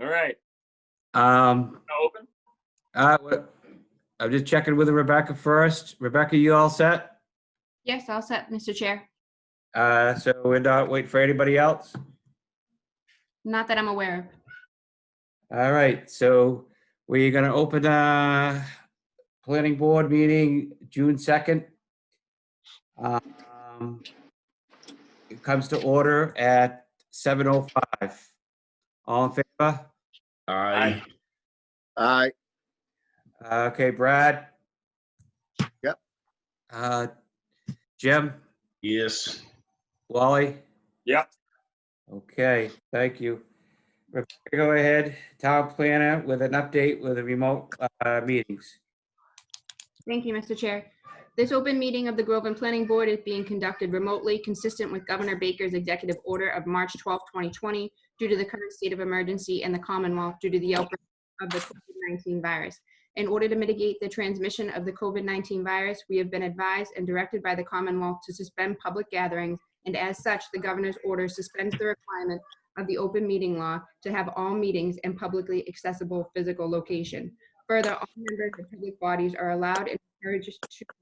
All right. Um, Open? I'm just checking with Rebecca first. Rebecca, you all set? Yes, all set, Mr. Chair. So we're not waiting for anybody else? Not that I'm aware of. All right, so we're gonna open planning board meeting June 2nd. It comes to order at 7:05. All in favor? Aye. Aye. Okay, Brad? Yep. Jim? Yes. Wally? Yep. Okay, thank you. Rebecca, go ahead, town planner, with an update with the remote meetings. Thank you, Mr. Chair. This open meeting of the Groveland Planning Board is being conducted remotely, consistent with Governor Baker's executive order of March 12, 2020, due to the current state of emergency in the Commonwealth due to the outbreak of the COVID-19 virus. In order to mitigate the transmission of the COVID-19 virus, we have been advised and directed by the Commonwealth to suspend public gatherings, and as such, the governor's order suspends the requirement of the open meeting law to have all meetings in publicly accessible physical location. Further, all members of public bodies are allowed and encouraged to participate.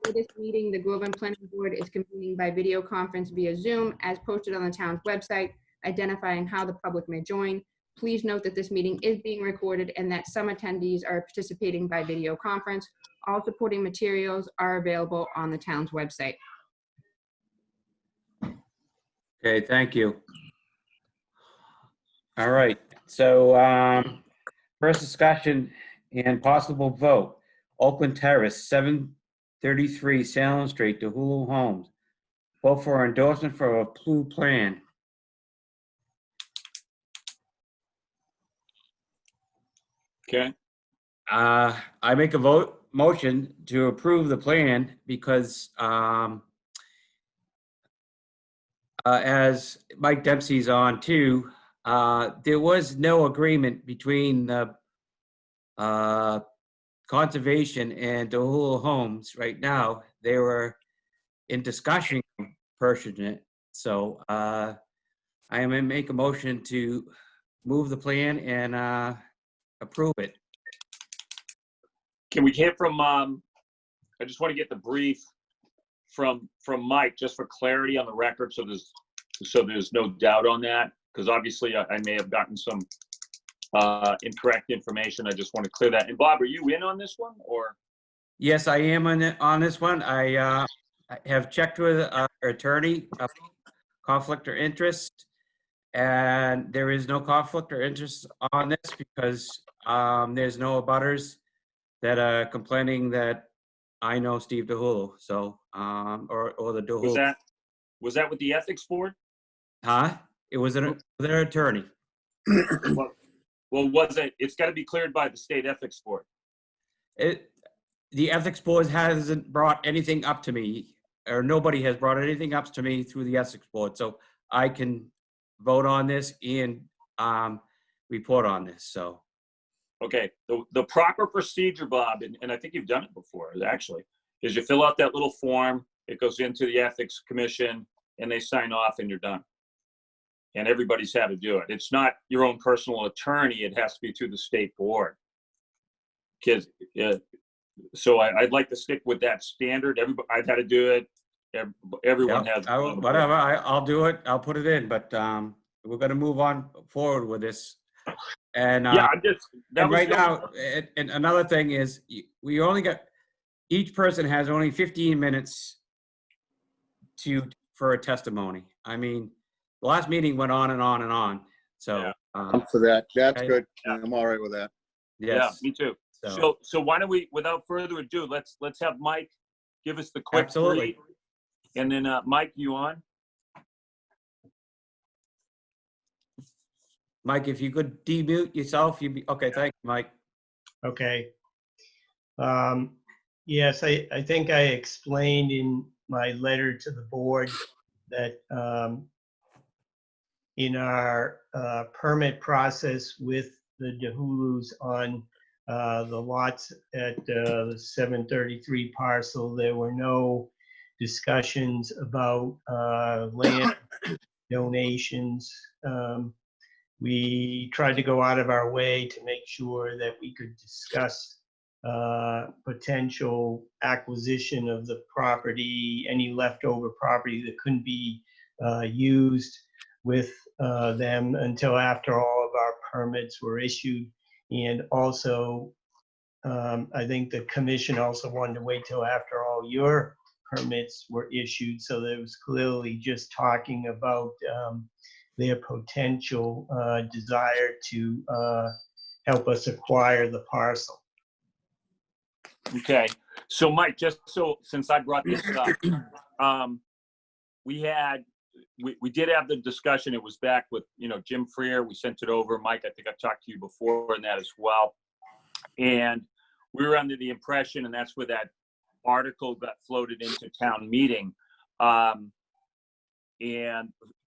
For this meeting, the Groveland Planning Board is convening by video conference via Zoom, as posted on the town's website, identifying how the public may join. Please note that this meeting is being recorded and that some attendees are participating by video conference. All supporting materials are available on the town's website. Okay, thank you. All right, so first discussion and possible vote. Oakland Terrace, 733 Salem Street, DeHulu Homes. Vote for endorsement for a blue plan. Okay. I make a motion to approve the plan because as Mike Dempsey's on too, there was no agreement between the conservation and DeHulu Homes right now. They were in discussion purchasing it. So I am going to make a motion to move the plan and approve it. Can we hear from, I just want to get the brief from Mike, just for clarity on the record, so there's no doubt on that, because obviously I may have gotten some incorrect information. I just want to clear that. And Bob, are you in on this one, or? Yes, I am on this one. I have checked with our attorney, conflict or interest, and there is no conflict or interest on this because there's no abutters that are complaining that I know Steve DeHulu. So, or the DeHulu. Was that with the ethics board? Huh? It was an attorney. Well, was it? It's got to be cleared by the state ethics board. The ethics board hasn't brought anything up to me, or nobody has brought anything up to me through the ethics board. So I can vote on this and report on this. So. Okay, the proper procedure, Bob, and I think you've done it before, actually, is you fill out that little form, it goes into the ethics commission, and they sign off, and you're done. And everybody's had to do it. It's not your own personal attorney, it has to be through the state board. So I'd like to stick with that standard. I've had to do it. Everyone has. Whatever, I'll do it, I'll put it in, but we're gonna move on forward with this. And yeah, and right now, and another thing is, we only got, each person has only 15 minutes for a testimony. I mean, the last meeting went on and on and on. So For that, that's okay. good. Yeah. I'm all right with that. Yes. Yeah, me too. So why don't we, without further ado, let's have Mike give us the quick Absolutely. brief. And then Mike, you on? Mike, if you could demute yourself, you'd be, okay, thank you, Mike. Okay. Yes, I think I explained in my letter to the board that in our permit process with the DeHulus on the lots at the 733 parcel, there were no discussions about land donations. We tried to go out of our way to make sure that we could discuss potential acquisition of the property, any leftover property that couldn't be used with them until after all of our permits were issued. And also, I think the commission also wanted to wait till after all your permits were issued. So there was clearly just talking about their potential desire to help us acquire the parcel. Okay, so Mike, just so, since I brought this up, we did have the discussion. It was back with, Jim Freer. We sent it over. Mike, I think I've talked to you before on that as well. And we were under the impression, and that's where that article got floated into town meeting, and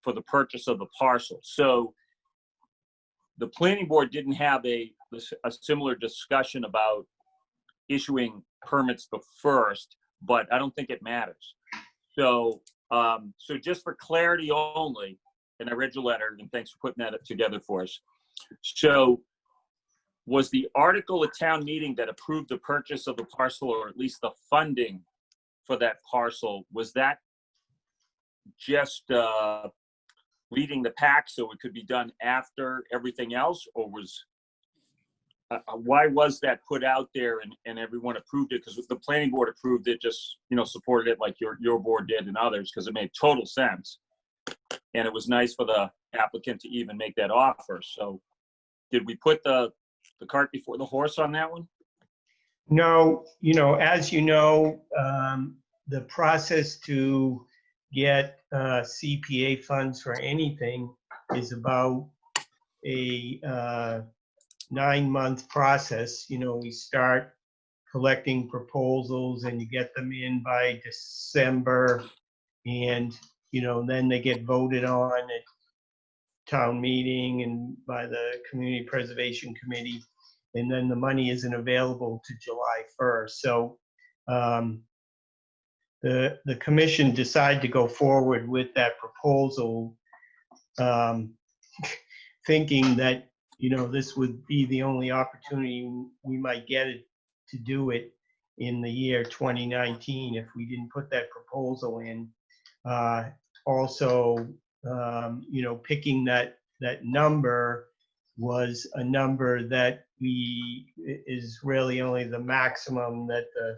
for the purchase of the parcel. So the planning board didn't have a similar discussion about issuing permits first, but I don't think it matters. So, so just for clarity only, and I read your letter, and thanks for putting that together for us. So, was the article at town meeting that approved the purchase of the parcel, or at least the funding for that parcel, was that just leading the pack so it could be done after everything else, or was why was that put out there and everyone approved it? Because the planning board approved it, just supported it like your board did and others, because it made total sense, and it was nice for the applicant to even make that offer. So did we put the cart before the horse on that one? No, as you know, the process to get CPA funds for anything is about a 9-month process. We start collecting proposals and you get them in by December, and then they get voted on at town meeting and by the Community Preservation Committee, and then the money isn't available to July 1st. So the commission decided to go forward with that proposal, thinking that this would be the only opportunity we might get it to do it in the year 2019 if we didn't put that proposal in. Also, picking that number was a number that is really only the maximum that the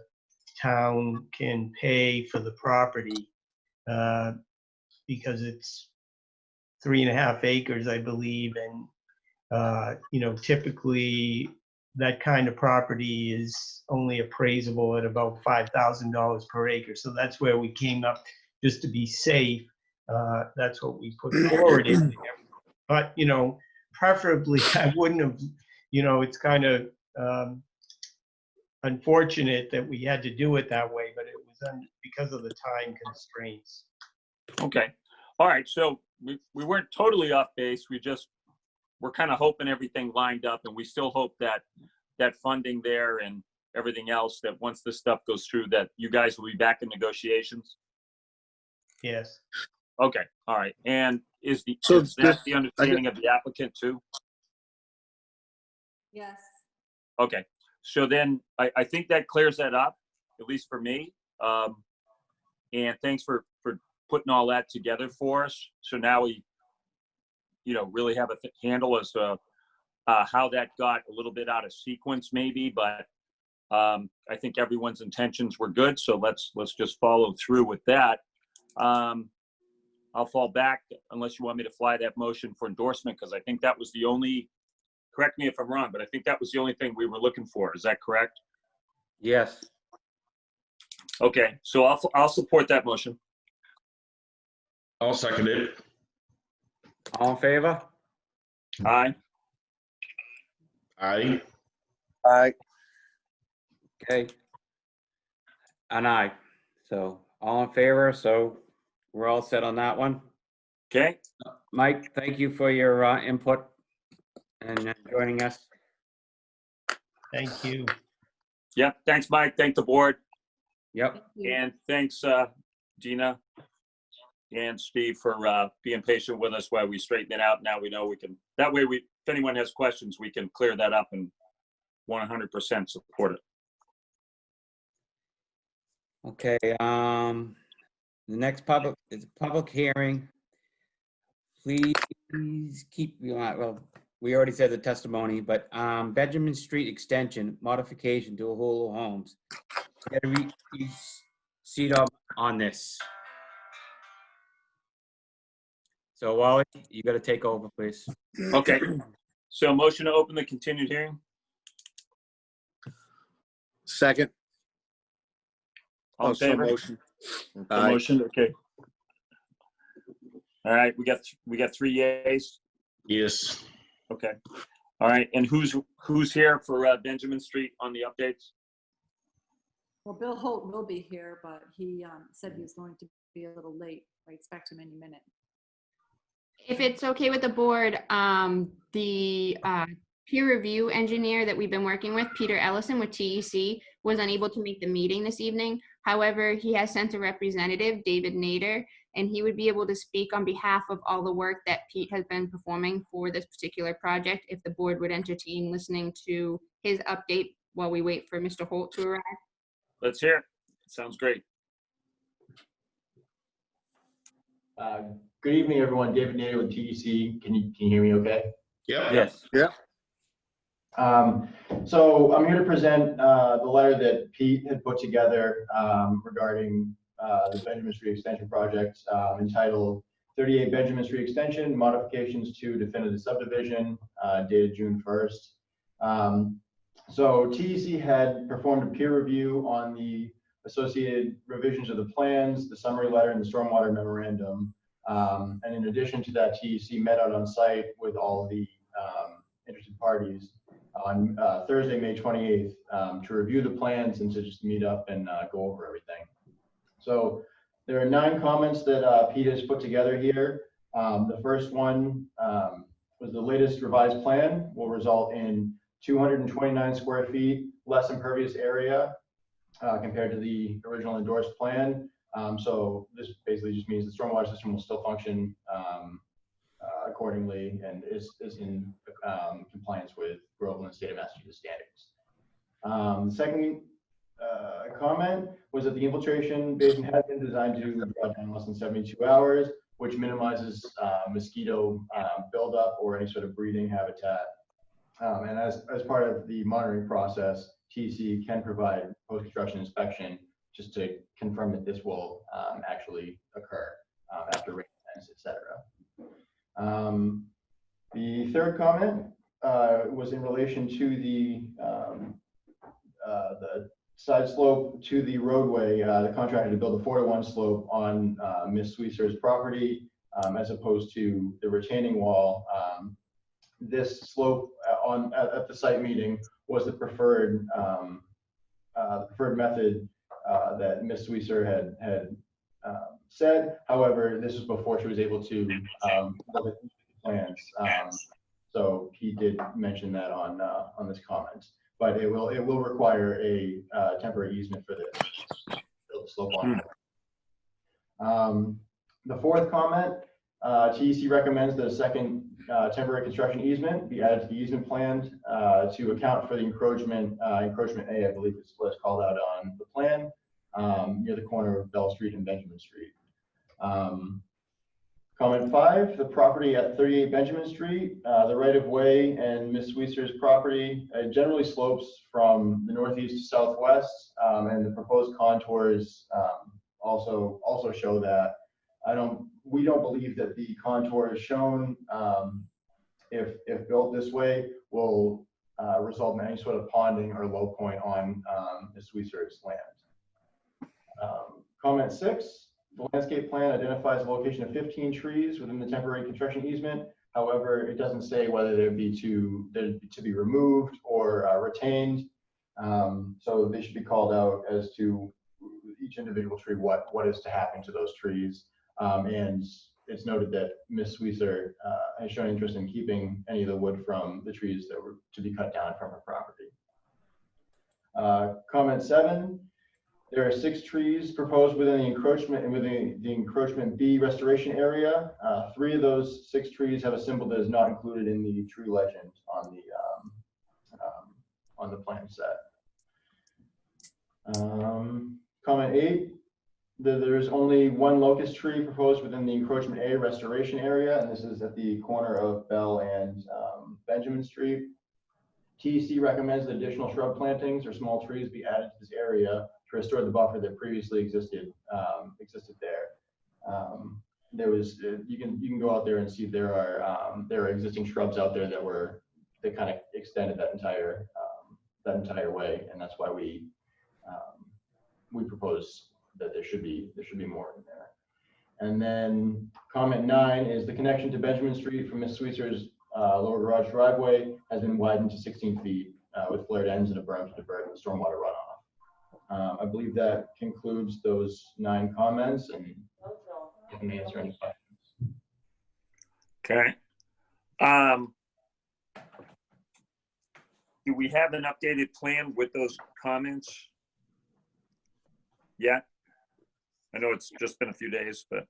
town can pay for the property, because it's 3.5 acres, I believe, and typically that kind of property is only appraisable at about $5,000 per acre. So that's where we came up, just to be safe. That's what we put forward in there. But preferably I wouldn't have. It's kind of unfortunate that we had to do it that way, but it was because of the time constraints. Okay, all right. So we weren't totally off base. We're kind of hoping everything lined up, and we still hope that funding there and everything else, that once this stuff goes through, that you guys will be back in negotiations. Yes. Okay, all right. And is So that the understanding of the applicant too? Yes. Okay, so then I think that clears that up, at least for me. And thanks for putting all that together for us. So now we, really have a handle as to how that got a little bit out of sequence maybe, but I think everyone's intentions were good. So let's just follow through with that. I'll fall back unless you want me to fly that motion for endorsement, because I think that was the only, correct me if I'm wrong, but I think that was the only thing we were looking for. Is that correct? Yes. Okay, so I'll support that motion. I'll second it. All in favor? Aye. Aye. Aye. Okay. And aye. So all in favor, so we're all set on that one. Okay, Mike, thank you for your input and joining us. Thank you. yeah, thanks, Mike. Thank the board. Yep. Thank you. And thanks, Gina and Steve, for being patient with us while we straighten it out. Now we know we can that way if anyone has questions, we can clear that up and 100% support it. Okay, the next is a public hearing. Please keep, well, we already said the testimony, but Benjamin Street Extension modification to Hulu Homes. Got to seat up on this. So Wally, you got to take over, please. Okay. So motion to open the continued hearing? Second. All in Oh, so favor? motion. The Aye. motion, okay. All right, we got 3 yays. Yes. Okay. All right, and who's here for Benjamin Street on the updates? Well, Bill Holt will be here, but he said he was going to be a little late. I expect him any minute. If it's okay with the board, the peer review engineer that we've been working with, Peter Ellison with TEC, was unable to make the meeting this evening. However, he has sent a representative, David Nader, and he would be able to speak on behalf of all the work that Pete has been performing for this particular project, if the board would entertain listening to his update while we wait for Mr. Holt to arrive. Let's hear it. Sounds great. Good evening, everyone. David Nader with TEC. Can you hear me okay? Yep. Yes. So I'm here to present the letter that Pete had put together regarding the Benjamin Street Extension project entitled 38 Benjamin Street Extension Modifications to Definitive Subdivision, dated June 1st. So TEC had performed a peer review on the associated revisions of the plans, the summary letter, and the stormwater memorandum. And in addition to that, TEC met out on site with all of the interested parties on Thursday, May 28th, to review the plans and to just meet up and go over everything. So there are 9 comments that Pete has put together here. The first one was the latest revised plan will result in 229 square feet less impervious area compared to the original endorsed plan. So this basically just means the stormwater system will still function accordingly and is in compliance with Groveland and State of Massachusetts standards. The second comment was that the infiltration basin has been designed to draw down less than 72 hours, which minimizes mosquito buildup or any sort of breeding habitat. And as part of the monitoring process, TEC can provide post-construction inspection just to confirm that this will actually occur after rain events, et cetera. The third comment was in relation to the side slope to the roadway. The contractor to build a 4-to-1 slope on Ms. Sweeser's property as opposed to the retaining wall. This slope at the site meeting was the preferred method that Ms. Sweeser had said. However, this was before she was able to look at the plans. So he did mention that on this comment, but it will require a temporary easement for this build the slope on. The fourth comment, TEC recommends that a second temporary construction easement be added to the easement plan to account for the encroachment A, I believe is what it's called out on the plan, near the corner of Bell Street and Benjamin Street. Comment 5, the property at 38 Benjamin Street, the right-of-way and Ms. Sweeser's property generally slopes from the northeast to southwest, and the proposed contours also show that. We don't believe that the contours shown, if built this way, will result in any sort of ponding or low point on Ms. Sweeser's land. Comment 6. The landscape plan identifies the location of 15 trees within the temporary construction easement. However, it doesn't say whether they'd be to be removed or retained. So they should be called out as to each individual tree, what is to happen to those trees. And it's noted that Ms. Sweeser has shown interest in keeping any of the wood from the trees that were to be cut down from her property. Comment 7. There are 6 trees proposed within the encroachment and within the encroachment B restoration area. 3 of those 6 trees have a symbol that is not included in the tree legend on the plan set. Comment 8, there is only 1 locust tree proposed within the encroachment A restoration area, and this is at the corner of Bell and Benjamin Street. TEC recommends that additional shrub plantings or small trees be added to this area to restore the buffer that previously existed there. There was you can go out there and see there are existing shrubs out there that kind of extended that entire way, and that's why we propose that there should be more in there. And then comment 9 is the connection to Benjamin Street from Ms. Sweetzer's lower garage driveway has been widened to 16 feet with flared ends and a berm to divert the stormwater runoff. I believe that concludes those 9 comments, and I can answer any questions. Okay. Do we have an updated plan with those comments yet? I know it's just been a few days, but.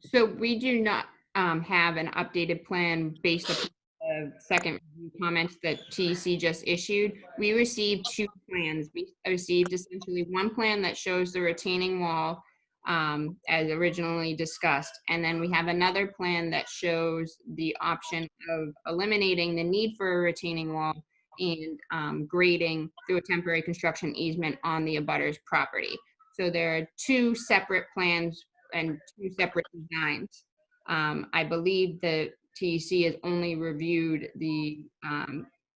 So we do not have an updated plan based upon the second review comments that TEC just issued. We received 2 plans. We received essentially one plan that shows the retaining wall as originally discussed. And then we have another plan that shows the option of eliminating the need for a retaining wall and grading through a temporary construction easement on the abutter's property. So there are 2 separate plans and 2 separate designs. I believe the TEC has only reviewed the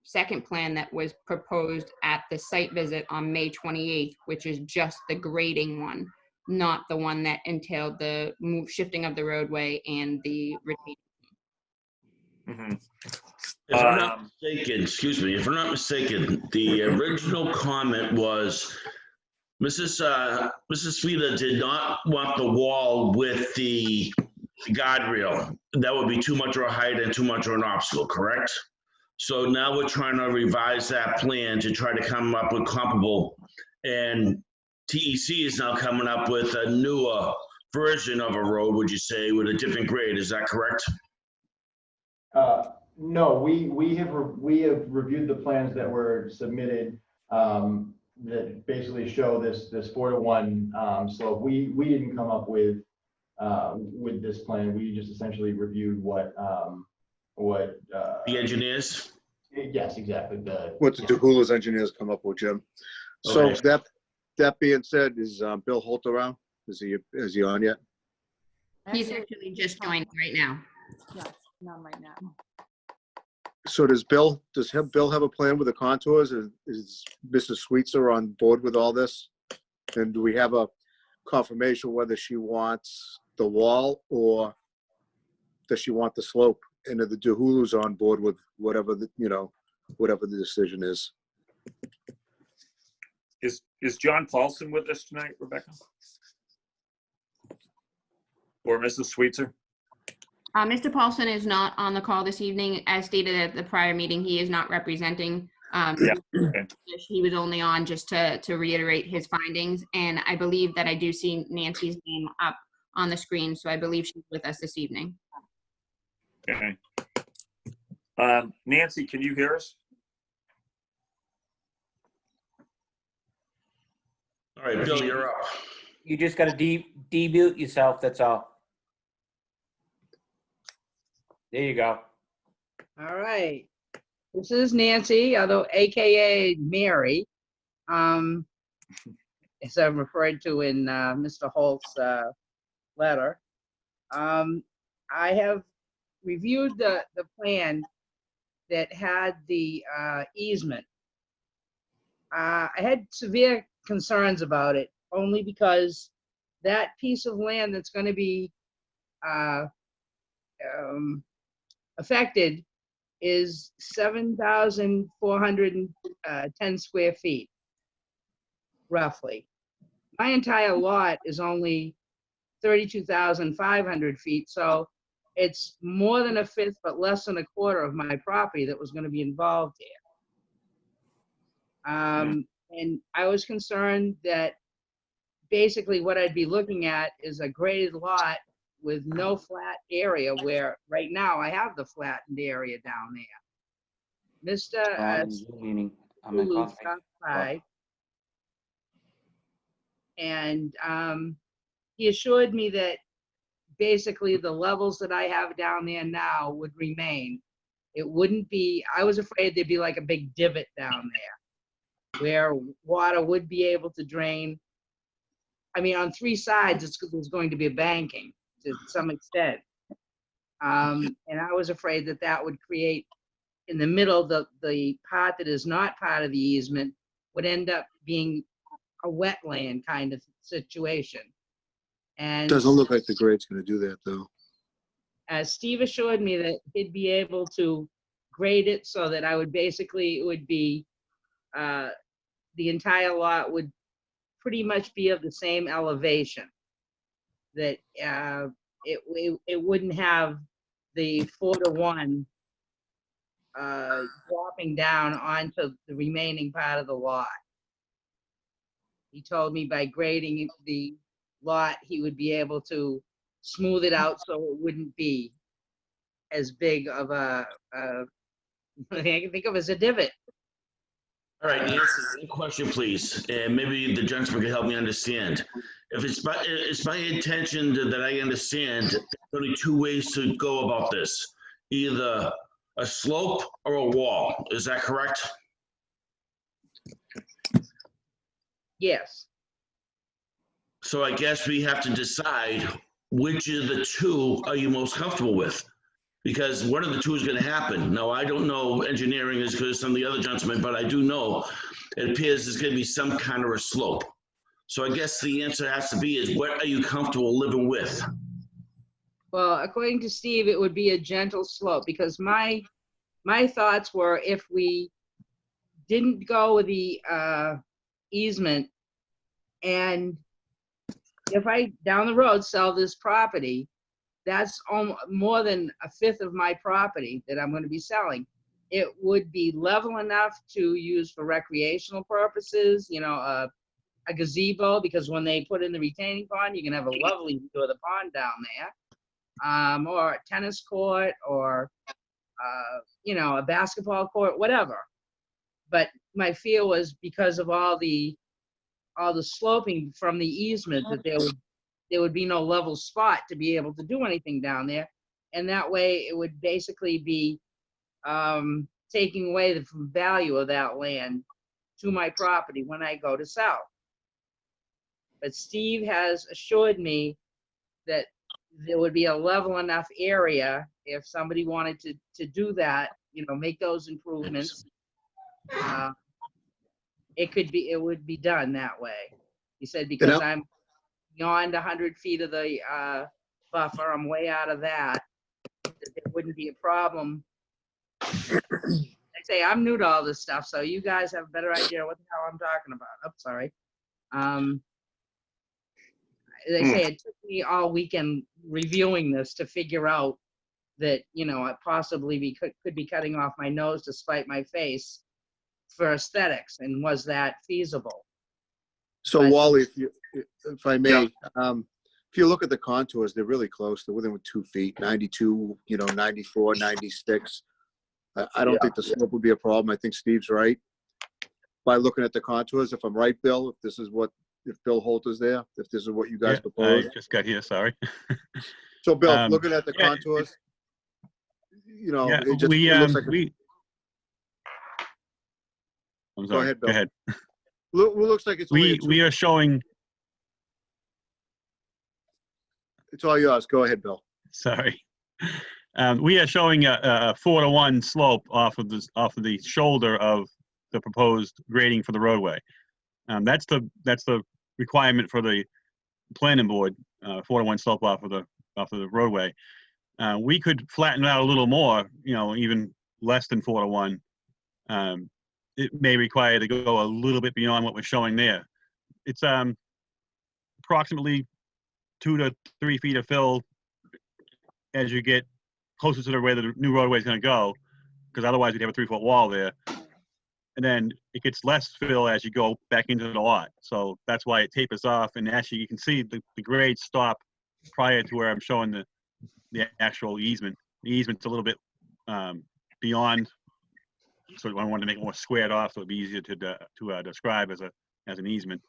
second plan that was proposed at the site visit on May 28th, which is just the grading one, not the one that entailed the shifting of the roadway and the retaining. Mm-hmm. If I'm not mistaken, excuse me, if I'm not mistaken, the original comment was Mrs. Sweeter did not want the wall with the guardrail. That would be too much of a height and too much of an obstacle, correct? So now we're trying to revise that plan to try to come up with comparable, and TEC is now coming up with a newer version of a road, would you say, with a different grade, is that correct? No, we have reviewed the plans that were submitted that basically show this 4-to-1 slope. We didn't come up with this plan. We just essentially reviewed what The engineers? Yes, exactly. What the DeHulu's engineers come up with, Jim. So Okay. that being said, is Bill Holt around? Is he on yet? He's actually just joined right now. Yeah, not right now. So does Bill have a plan with the contours? Is Mrs. Sweetser on board with all this? And do we have a confirmation whether she wants the wall or does she want the slope? And are the DeHulu's on board with whatever the decision is? Is John Paulson with us tonight, Rebecca? Or Mrs. Sweetser? Mr. Paulson is not on the call this evening. As stated at the prior meeting, he is not representing. Yeah, okay. He was only on just to reiterate his findings. And I believe that I do see Nancy's name up on the screen. So I believe she's with us this evening. Okay. Nancy, can you hear us? All right, Bill, you're up. You just got to demute yourself, that's all. There you go. All right. This is Nancy, although AKA Mary, as I'm referred to in Mr. Holt's letter. I have reviewed the plan that had the easement. I had severe concerns about it, only because that piece of land that's going to be affected is 7,410 square feet, roughly. My entire lot is only 32,500 feet, so it's more than a fifth, but less than a quarter of my property that was going to be involved here. And I was concerned that basically what I'd be looking at is a graded lot with no flat area, where right now I have the flattened area down there. Mr. Zoom meeting. I'm in Lulu conference. stopped by, and he assured me that basically the levels that I have down there now would remain. It wouldn't be, I was afraid there'd be like a big divot down there where water would be able to drain. I mean, on three sides, there's going to be a banking to some extent. And I was afraid that that would create, in the middle, the part that is not part of the easement would end up being a wetland kind of situation. And Doesn't look like the grade's gonna do that, though. Steve assured me that he'd be able to grade it so that I would basically, it would be, the entire lot would pretty much be of the same elevation. That it wouldn't have the 4-to-1 dropping down onto the remaining part of the lot. He told me by grading the lot, he would be able to smooth it out so it wouldn't be as big of a I can think of as a divot. All right, Nancy, one question, please, and maybe the gentleman can help me understand. If it's my intention that I understand, there's only two ways to go about this: either a slope or a wall. Is that correct? Yes. So I guess we have to decide which of the two are you most comfortable with, because one of the two is going to happen. Now, I don't know engineering as good as some of the other gentlemen, but I do know it appears there's going to be some kind of a slope. So I guess the answer has to be is, what are you comfortable living with? Well, according to Steve, it would be a gentle slope, because my thoughts were, if we didn't go with the easement, and if I down the road sell this property, that's more than a fifth of my property that I'm going to be selling. It would be level enough to use for recreational purposes, you know, a gazebo, because when they put in the retaining pond, you can have a lovely view of the pond down there, or a tennis court, or you know, a basketball court, whatever. But my fear was, because of all the sloping from the easement, that there would be no level spot to be able to do anything down there. And that way it would basically be taking away the value of that land to my property when I go to sell. But Steve has assured me that there would be a level enough area if somebody wanted to do that, you know, make those improvements. It would be done that way. He said, because I'm beyond 100 feet of the buffer, I'm way out of that, there wouldn't be a problem. I say I'm new to all this stuff, so you guys have a better idea what the hell I'm talking about. I'm sorry. They say it took me all weekend reviewing this to figure out that, you know, I possibly could be cutting off my nose to spite my face for aesthetics, and was that feasible? So But- Wally, if I may, if you look at the contours, they're really close. They're within 2 feet, 92, 94, 96. I don't think the slope would be a problem. I think Steve's right. By looking at the contours, if I'm right, Bill, if Bill Holt is there, if this is what you guys propose. I just got here, sorry. So Bill, looking at the contours, it looks like I'm Go sorry, ahead, Bill. go ahead. looks like it's only We are showing, it's all yours. Go ahead, Bill. sorry. We are showing a 4-to-1 slope off of the shoulder of the proposed grading for the roadway. That's the requirement for the planning board, 4-to-1 slope off of the roadway. We could flatten it out a little more, even less than 4-to-1. It may require to go a little bit beyond what we're showing there. It's approximately 2 to 3 feet of fill as you get closer to where the new roadway is going to go, because otherwise we'd have a 3-foot wall there. and then it gets less fill as you go back into the lot. So that's why it tapers off, and actually you can see the grades stop prior to where I'm showing the actual easement. The easement's a little bit beyond, so I wanted to make it more squared off so it'd be easier to describe as an easement.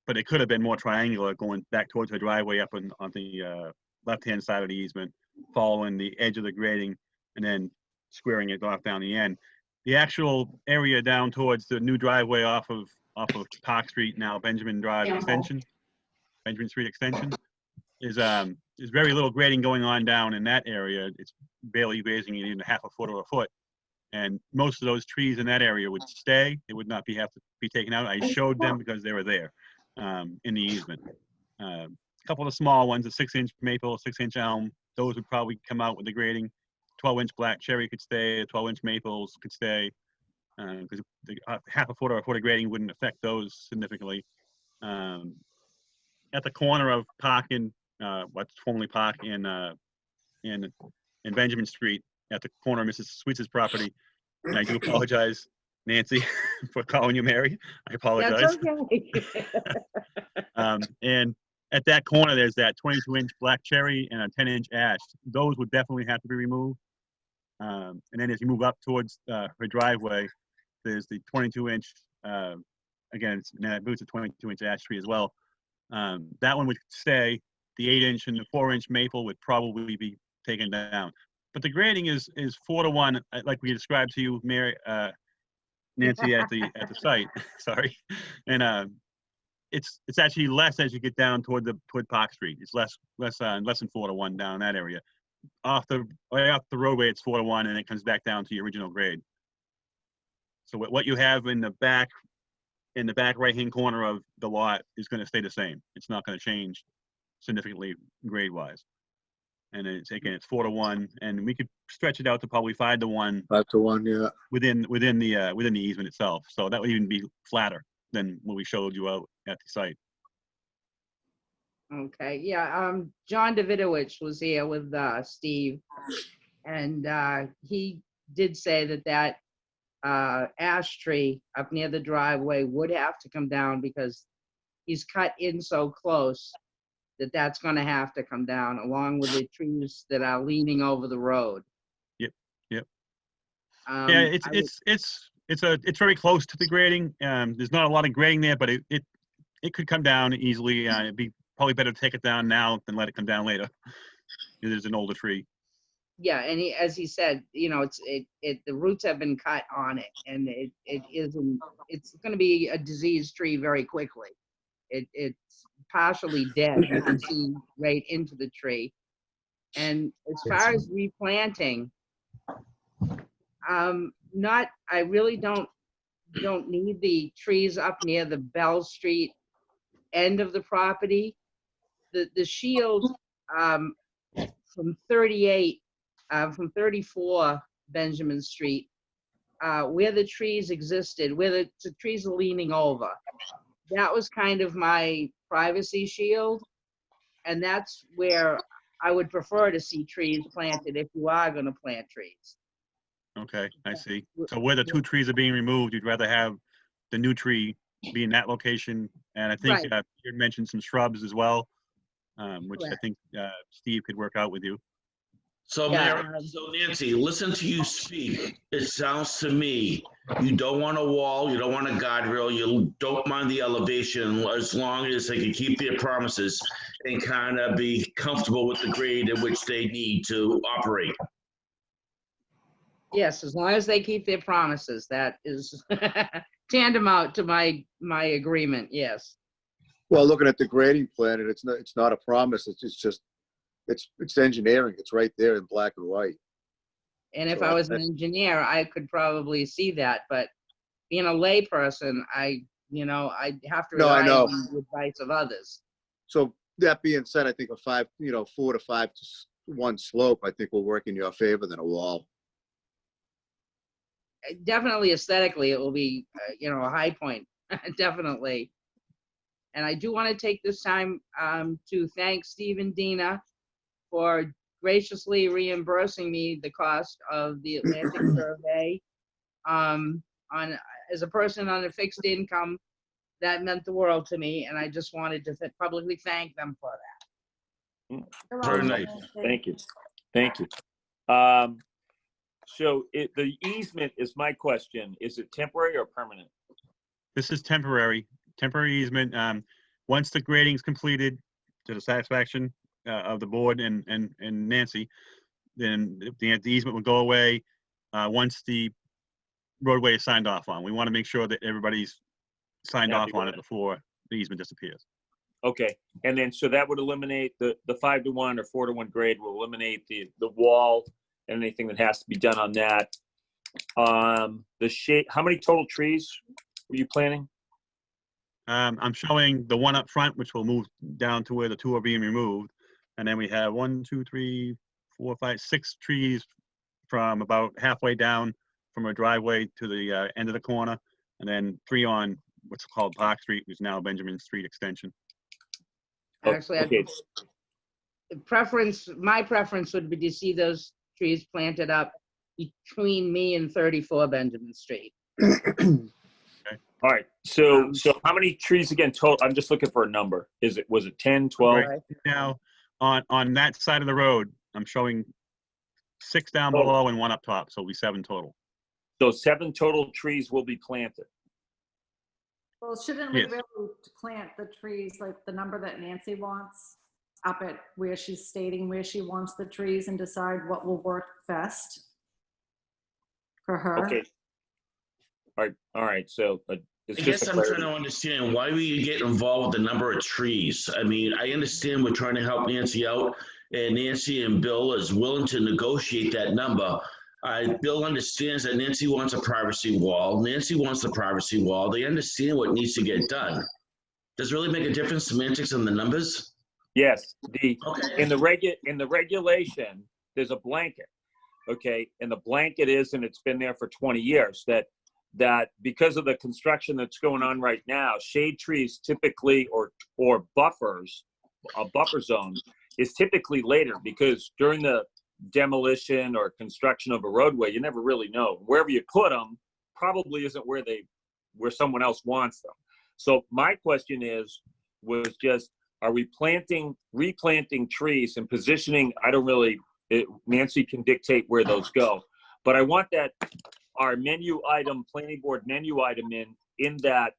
But it could have been more triangular going back towards the driveway up on the left-hand side of the easement, following the edge of the grading, and then squaring it off down the end. The actual area down towards the new driveway off of Park Street, now Benjamin Drive extension, Benjamin Street extension, is very little grading going on down in that area. It's barely grazing it in half a foot or a foot. And most of those trees in that area would stay. It would not have to be taken out. I showed them because they were there in the easement. A couple of small ones, a 6-inch maple, a 6-inch elm, those would probably come out with the grading. 12-inch black cherry could stay, 12-inch maples could stay, because half a foot or a foot of grading wouldn't affect those significantly. At the corner of Park and what's formerly Park and Benjamin Street, at the corner of Mrs. Sweets' property, and I do apologize, Nancy, for calling you Mary. I apologize. That's okay. And at that corner, there's that 22-inch black cherry and a 10-inch ash. Those would definitely have to be removed. And then as you move up towards her driveway, there's the 22-inch, again, it's a 22-inch ash tree as well. That one would stay. The 8-inch and the 4-inch maple would probably be taken down. But the grading is 4-to-1, like we described to you, Mary, Nancy, at the site. Sorry, and it's actually less as you get down toward Park Street. It's less than 4-to-1 down that area. Right off the roadway, it's 4-to-1, and it comes back down to your original grade. So what you have in the back right-hand corner of the lot is going to stay the same. It's not going to change significantly grade-wise. And it's 4-to-1, and we could stretch it out to probably 5-to-1. 5-to-1, yeah. Within the easement itself. So that would even be flatter than what we showed you out at the site. Okay, yeah, John Davidowich was here with Steve, and he did say that ash tree up near the driveway would have to come down because he's cut in so close that's going to have to come down, along with the trees that are leaning over the road. Yep. Yeah, it's very close to the grading. There's not a lot of grading there, but it could come down easily. It'd be probably better to take it down now than let it come down later. There's an older tree. Yeah, and as he said, the roots have been cut on it, and it's going to be a diseased tree very quickly. It's partially dead. You can see right into the tree. And as far as replanting, I really don't need the trees up near the Bell Street end of the property. The shield from 34 Benjamin Street, where the trees existed, where the trees are leaning over, that was kind of my privacy shield, and that's where I would prefer to see trees planted if you are going to plant trees. Okay, I see. So where the 2 trees are being removed, you'd rather have the new tree be in that location, and I think Right. you mentioned some shrubs as well, which I Correct. think Steve could work out with you. So, Yeah, Mary, so Nancy, listen to you speak. It sounds to me, you don't want a wall, you don't want a guardrail, you don't mind the elevation, as long as they can keep their promises and kind of be comfortable with the grade at which they need to operate. Yes, as long as they keep their promises, that is tantamount to my agreement. Yes. Well, looking at the grading plan, and it's not a promise. It's engineering. It's right there in black and white. And if So I was an engineer, I could probably see that. But being a lay person, I'd have to No, I rely know. on the advice of others. So that being said, I think a 4 to 5-to-1 slope, I think will work in your favor than a wall. Definitely aesthetically, it will be, a high point, definitely. And I do want to take this time to thank Steve and Dina for graciously reimbursing me the cost of the Atlantic survey. on, as a person on a fixed income, that meant the world to me, and I just wanted to publicly thank them for that. You're Very welcome, nice. Nancy. Thank you. Thank you. So the easement is my question. Is it temporary or permanent? This is temporary easement. Once the grading's completed to the satisfaction of the board and Nancy, then the easement will go away once the roadway is signed off on. We want to make sure that everybody's signed Happy off on with it it. before the easement disappears. Okay, and then so that would eliminate the 5-to-1 or 4-to-1 grade will eliminate the wall and anything that has to be done on that. The shade, how many total trees were you planting? I'm showing the one up front, which will move down to where the two are being removed. And then we have 1, 2, 3, 4, 5, 6 trees from about halfway down from our driveway to the end of the corner. And then 3 on what's called Park Street, which is now Benjamin Street Extension. Oh, Actually, okay. My preference would be to see those trees planted up between me and 34 Benjamin Street. All right, so how many trees again total? I'm just looking for a number. Was it 10, 12? Right now, on that side of the road, I'm showing 6 down Total. below and 1 up top, so it'll be 7 total. So 7 total trees will be planted. Well, shouldn't we Yes. really plant the trees like the number that Nancy wants up at where she's stating where she wants the trees and decide what will work best for her? Okay. All right, so it's I just guess a I'm trying clarity. to understand, why were you getting involved with the number of trees? I mean, I understand we're trying to help Nancy out, and Nancy and Bill is willing to negotiate that number. Bill understands that Nancy wants a privacy wall. Nancy wants the privacy wall. They understand what needs to get done. Does it really make a difference, semantics on the numbers? Yes, Okay. in the regulation, there's a blanket, okay? And the blanket is, and it's been there for 20 years, that because of the construction that's going on right now, shade trees typically, or buffers, a buffer zone is typically later, because during the demolition or construction of a roadway, you never really know. Wherever you put them probably isn't where someone else wants them. So my question was just, are we replanting trees and positioning? Nancy can dictate where those go, but I want that our menu item, planning board menu item in that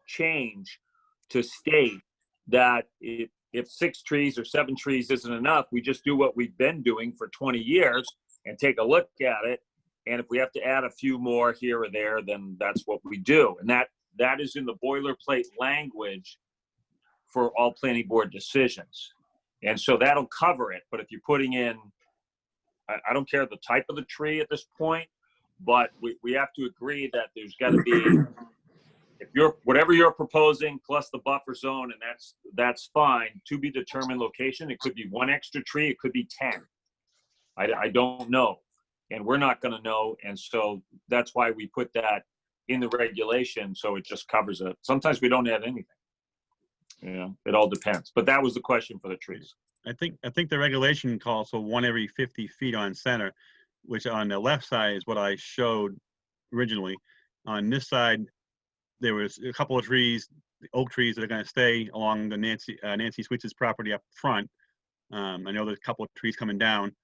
change to state that if 6 trees or 7 trees isn't enough, we just do what we've been doing for 20 years and take a look at it. And if we have to add a few more here or there, then that's what we do. And that is in the boilerplate language for all planning board decisions. And so that'll cover it. But if you're putting in, I don't care the type of the tree at this point, but we have to agree that there's got to be, whatever you're proposing plus the buffer zone, and that's fine, to be determined location. It could be 1 extra tree, it could be 10. I don't know, and we're not going to know, and so that's why we put that in the regulation, so it just covers it. Sometimes we don't add anything. It all depends. But that was the question for the trees. I think the regulation calls for 1 every 50 feet on center, which on the left side is what I showed originally. On this side, there was a couple of trees, the oak trees that are going to stay along the Nancy Sweets' property up front. I know there's a couple of trees coming down,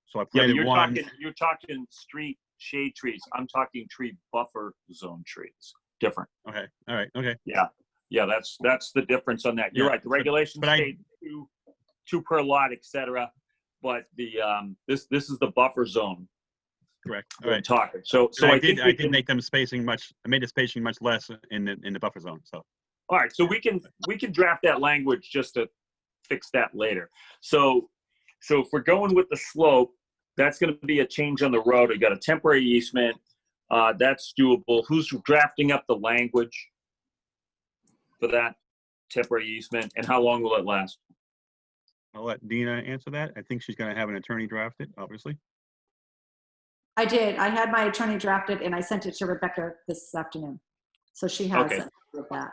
so I Yeah, but planted one. you're talking street shade trees. I'm talking tree buffer zone trees. Different. Okay, all right, okay. Yeah, that's the difference on that. You're Yeah, right. The regulations but state two per lot, etc. But the this is the buffer zone. Correct. All We're right. talking. So I think did. we I did can- make them spacing much. I made the spacing much less in the buffer zone. So. All right. So we can draft that language just to fix that later. So if we're going with the slope, that's going to be a change on the road. We got a temporary easement. That's doable. Who's drafting up the language for that temporary easement, and how long will it last? I'll let Dina answer that. I think she's going to have an attorney draft it, obviously. I did. I had my attorney drafted and I sent it to Rebecca this afternoon. So she has Okay. it with that.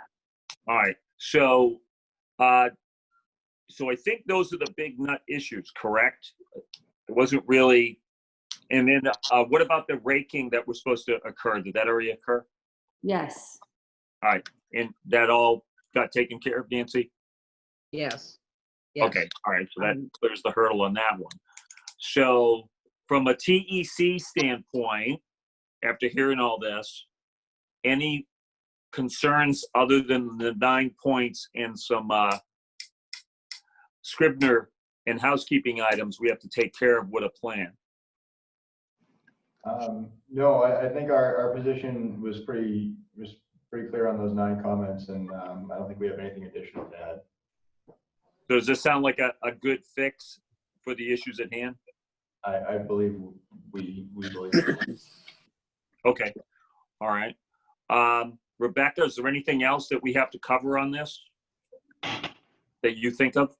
All right. So I think those are the big nut issues, correct? It wasn't really And then what about the raking that was supposed to occur? Did that already occur? Yes. All right, and that all got taken care of, Nancy? Yes. Yes. Okay, all right, so that clears the hurdle on that one. So from a TEC standpoint, after hearing all this, any concerns other than the 9 points and some Scribner and housekeeping items we have to take care of with a plan? No, I think our position was pretty clear on those 9 comments, and I don't think we have anything additional to add. So does this sound like a good fix for the issues at hand? I believe we believe so. Okay, all right. Rebecca, is there anything else that we have to cover on this that you think of?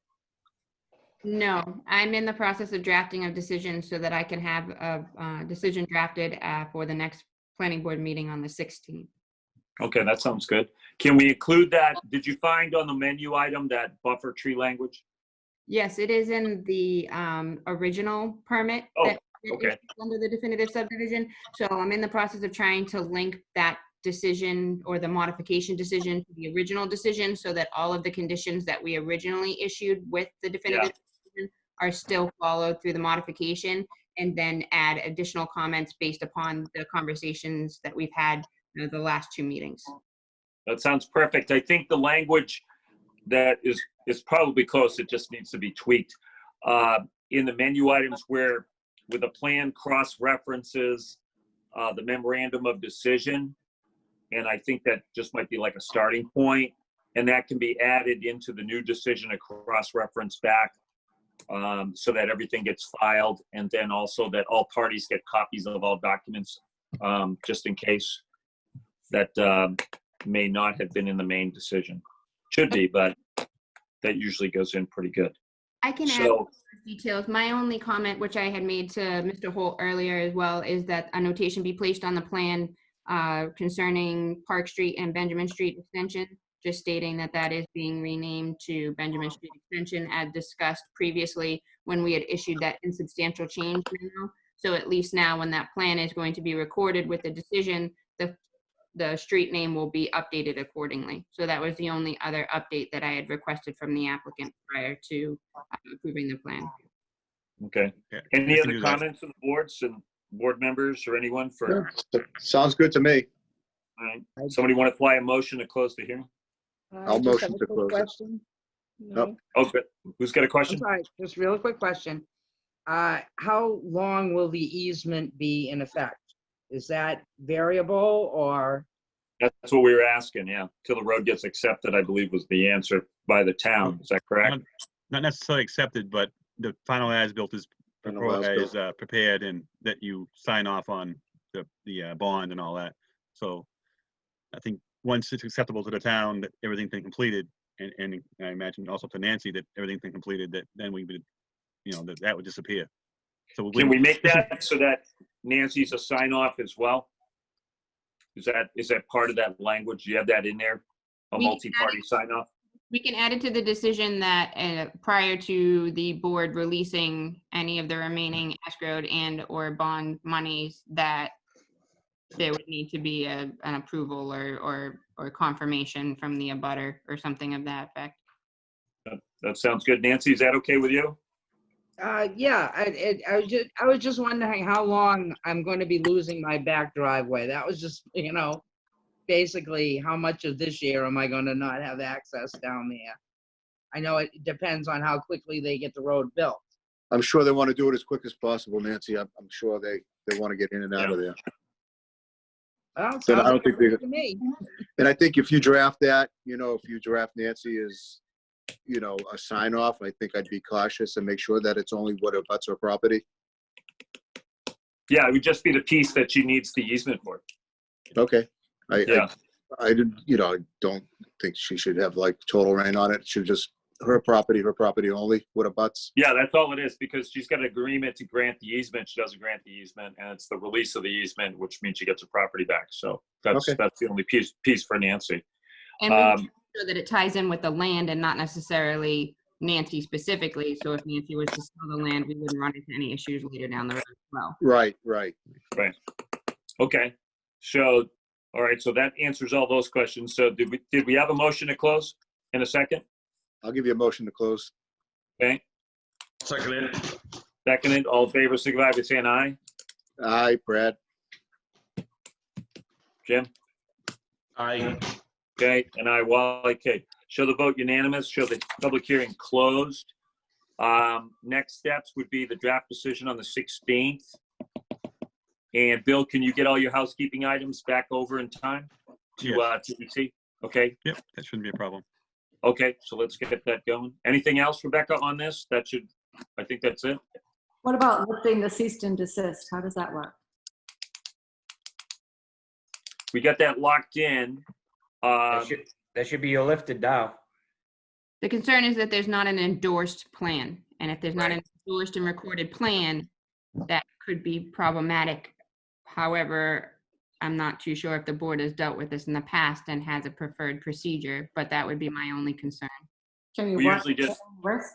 No, I'm in the process of drafting a decision so that I can have a decision drafted for the next planning board meeting on the 16th. Okay, that sounds good. Can we include that? Did you find on the menu item that buffer tree language? Yes, it is in the original permit Oh, that okay. is under the definitive subdivision. So I'm in the process of trying to link that decision or the modification decision to the original decision so that all of the conditions that we originally issued with the definitive decision are still followed through the modification, and then add additional comments based upon the conversations that we've had the last 2 meetings. That sounds perfect. I think the language that is probably close. It just needs to be tweaked. In the menu items where with a plan cross-references the memorandum of decision, and I think that just might be like a starting point, and that can be added into the new decision, a cross-reference back, so that everything gets filed, and then also that all parties get copies of all documents, just in case that may not have been in the main decision. Should be, but that usually goes in pretty good. I can add details. My only comment, which I had made to Mr. Holt earlier as well, is that a notation be placed on the plan concerning Park Street and Benjamin Street Extension, just stating that that is being renamed to Benjamin Street Extension as discussed previously when we had issued that insubstantial change memo. So at least now when that plan is going to be recorded with the decision, the street name will be updated accordingly. So that was the only other update that I had requested from the applicant prior to approving the plan. Okay. Yeah, Any we can other do that. comments from the boards and board members or anyone for? Sounds good to me. All right. Somebody want to fly a motion to close the hearing? I'll I just motion have a to quick close it. question. No? Oh, good. Who's got a I'm question? sorry, just real quick question. How long will the easement be in effect? Is that variable or? That's what we were asking, yeah. Till the road gets accepted, I believe was the answer by the town. Is that correct? Not necessarily accepted, but the final as-built is Final as-built. prepared, and that you sign off on the bond and all that. So I think once it's acceptable to the town that everything's been completed, and I imagine also to Nancy that everything's been completed, that then we would, that would disappear. So Can we make that so that Nancy's a sign off as well? Is that part of that language? Do you have that in there? A We can multi-party sign off? We can add it to the decision that prior to the board releasing any of the remaining escrowed and or bond monies, that there would need to be an approval or confirmation from the abutter or something of that effect. That sounds good. Nancy, is that okay with you? Yeah, I was just wondering how long I'm going to be losing my back driveway. That was just, basically how much of this year am I going to not have access down there? I know it depends on how quickly they get the road built. I'm sure they want to do it as quick as possible, Nancy. I'm sure they want to get in and out of there. Well, Then sounds I don't like think it to me. And I think if you draft that, if you draft Nancy as, a sign off, I think I'd be cautious and make sure that it's only what abuts her property. Yeah, it would just be the piece that she needs the easement for. Okay. I didn't, I don't think she should have like total reign on it. It should just her property only, what abuts. Yeah, that's all it is, because she's got an agreement to grant the easement. She doesn't grant the easement, and it's the release of the easement, which means she gets her property back. So that's the only piece for Nancy. And we make sure that it ties in with the land and not necessarily Nancy specifically. So if Nancy was to sell the land, we wouldn't run into any issues later down the road as well. Right, right. Okay, so, all right, so that answers all those questions. So did we have a motion to close in a second? I'll give you a motion to close. Okay, Second it. seconded, all in favor, signify by saying aye. Aye, Brad. Jim? Aye. Okay, and I, Wally, okay. Show the vote unanimous, show the public hearing closed. Next steps would be the draft decision on the 16th. And Bill, can you get all your housekeeping items back over in time to TBC? Okay, Yep, that shouldn't be a problem. okay, so let's get that going. Anything else, Rebecca, on this? I think that's it. What about lifting the cease and desist? How does that work? We got that locked in. That should be lifted now. The concern is that there's not an endorsed plan. And if there's not an endorsed and recorded plan, that could be problematic. However, I'm not too sure if the board has dealt with this in the past and has a preferred procedure, but that would be my only concern. Can you We work usually with just- the risk?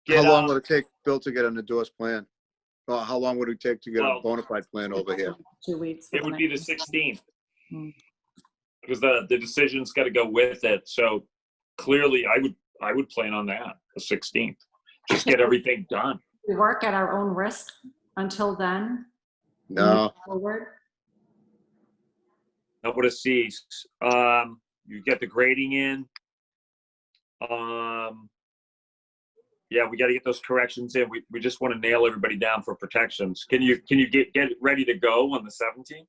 Get, How long would it take, Bill, to get an endorsed plan? Well, how long would it take to get a Well- bona fide plan over here? 2 weeks. for It would be the next- 16th. Hmm. Because the decision's got to go with it. So clearly, I would plan on that, the 16th. Just get everything done. We work at our own risk until then. No, move Forward. Not what it sees. You get the grading in. Yeah, we got to get those corrections in. We just want to nail everybody down for protections. Can you get it ready to go on the 17th?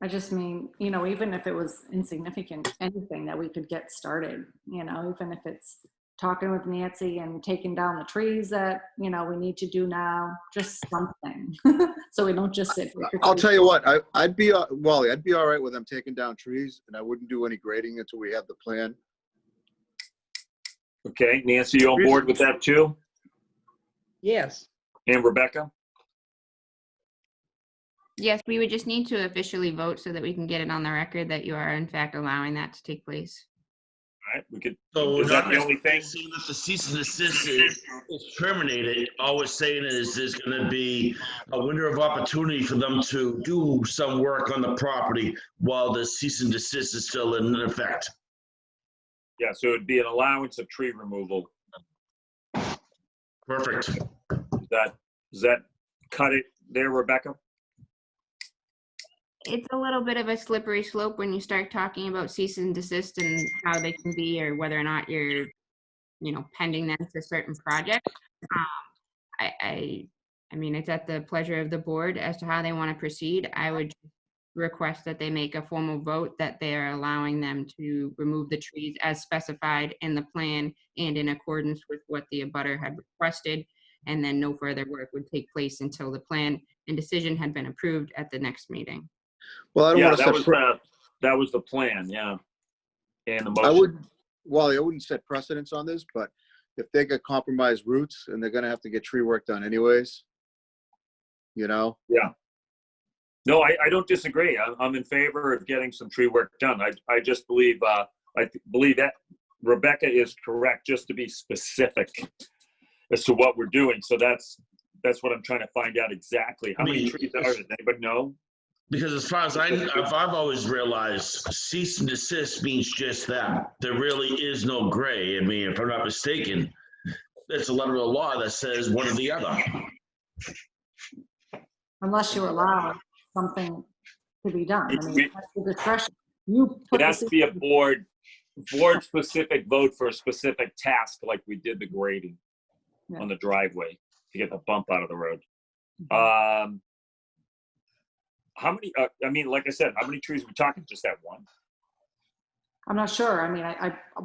I just mean, even if it was insignificant, anything that we could get started, even if it's talking with Nancy and taking down the trees that, we need to do now, just something. So we don't just sit. here for I'll 2 tell you what, I'd be, Wally, I'd be all right with them taking down trees, and I wouldn't do any grading until we have the plan. Okay, Nancy, you on board with that too? Yes. And Rebecca? Yes, we would just need to officially vote so that we can get it on the record that you are in fact allowing that to take place. All right, we could. So Is that the only thing? Seeing that the cease and desist is terminated, all we're saying is there's gonna be a window of opportunity for them to do some work on the property while the cease and desist is still in effect. Yeah, so it'd be an allowance of tree removal. Perfect. Does that cut it there, Rebecca? It's a little bit of a slippery slope when you start talking about cease and desist and how they can be, or whether or not you're, pending them to certain projects. I mean, it's at the pleasure of the board as to how they want to proceed. I would request that they make a formal vote that they are allowing them to remove the trees as specified in the plan and in accordance with what the abutter had requested, and then no further work would take place until the plan and decision had been approved at the next meeting. Well, I don't Yeah, want to that was the plan, yeah. And the motion. I would, Wally, I wouldn't set precedents on this, but if they got compromised roots and they're gonna have to get tree work done anyways, Yeah. No, I don't disagree. I'm in favor of getting some tree work done. I just believe, believe that Rebecca is correct, just to be specific as to what we're doing. So that's what I'm trying to find out exactly. How many trees are there? Does anybody know? Because as far as I've always realized, cease and desist means just that. There really is no gray. I mean, if I'm not mistaken, it's a letter of the law that says one or the other. Unless you allow something to be done. I mean, We- that's the discretion. You put It has the to be a board-specific vote for a specific task, like we did the grading on the driveway to get the bump out of the road. How many, like I said, how many trees are we talking? Just that one? I'm not sure. I mean,